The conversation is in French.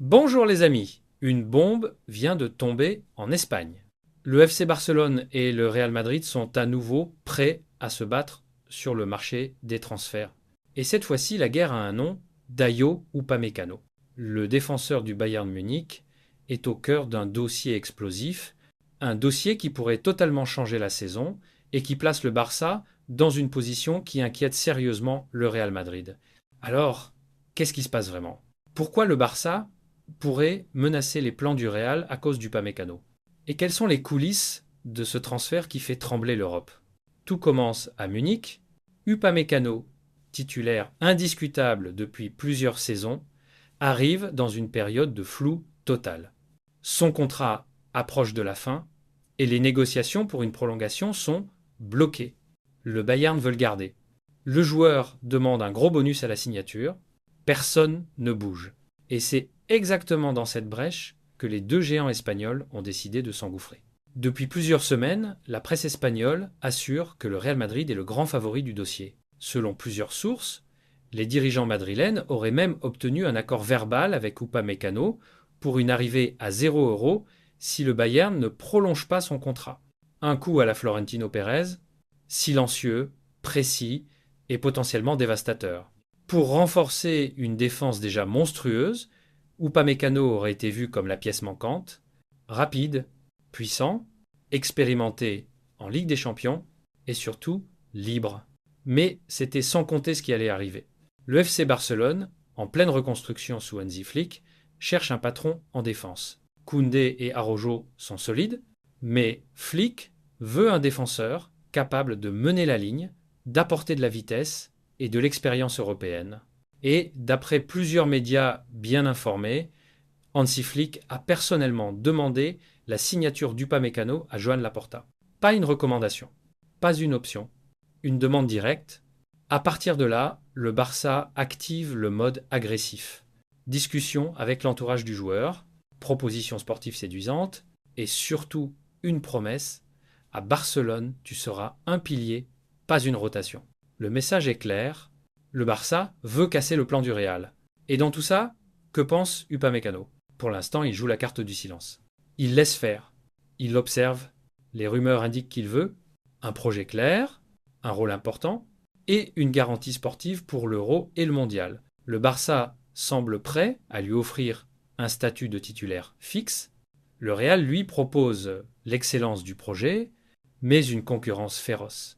Bonjour les amis, une bombe vient de tomber en Espagne. Le FC Barcelone et le Real Madrid sont à nouveau prêts à se battre sur le marché des transferts. Et cette fois-ci, la guerre a un nom, Dayo Upamecano. Le défenseur du Bayern Munich est au cœur d'un dossier explosif, un dossier qui pourrait totalement changer la saison et qui place le Barça dans une position qui inquiète sérieusement le Real Madrid. Alors, qu'est-ce qui se passe vraiment? Pourquoi le Barça pourrait menacer les plans du Real à cause d'Upamecano? Et quelles sont les coulisses de ce transfert qui fait trembler l'Europe? Tout commence à Munich. Upamecano, titulaire indiscutable depuis plusieurs saisons, arrive dans une période de flou total. Son contrat approche de la fin et les négociations pour une prolongation sont bloquées. Le Bayern veut le garder. Le joueur demande un gros bonus à la signature. Personne ne bouge. Et c'est exactement dans cette brèche que les deux géants espagnols ont décidé de s'engouffrer. Depuis plusieurs semaines, la presse espagnole assure que le Real Madrid est le grand favori du dossier. Selon plusieurs sources, les dirigeants madrilènes auraient même obtenu un accord verbal avec Upamecano pour une arrivée à 0 € si le Bayern ne prolonge pas son contrat. Un coup à la Florentino Pérez, silencieux, précis et potentiellement dévastateur. Pour renforcer une défense déjà monstrueuse, Upamecano aurait été vu comme la pièce manquante, rapide, puissant, expérimenté en Ligue des Champions et surtout libre. Mais c'était sans compter ce qui allait arriver. Le FC Barcelone, en pleine reconstruction sous Hansi Flick, cherche un patron en défense. Koundé et Araujo sont solides, mais Flick veut un défenseur capable de mener la ligne, d'apporter de la vitesse et de l'expérience européenne. Et d'après plusieurs médias bien informés, Hansi Flick a personnellement demandé la signature d'Upamecano à Joan Laporta. Pas une recommandation, pas une option, une demande directe. À partir de là, le Barça active le mode agressif. Discussion avec l'entourage du joueur, proposition sportive séduisante et surtout une promesse: à Barcelone, tu seras un pilier, pas une rotation. Le message est clair, le Barça veut casser le plan du Real. Et dans tout ça, que pense Upamecano? Pour l'instant, il joue la carte du silence. Il laisse faire, il observe, les rumeurs indiquent qu'il veut un projet clair, un rôle important et une garantie sportive pour l'Euro et le Mondial. Le Barça semble prêt à lui offrir un statut de titulaire fixe. Le Real, lui, propose l'excellence du projet, mais une concurrence féroce.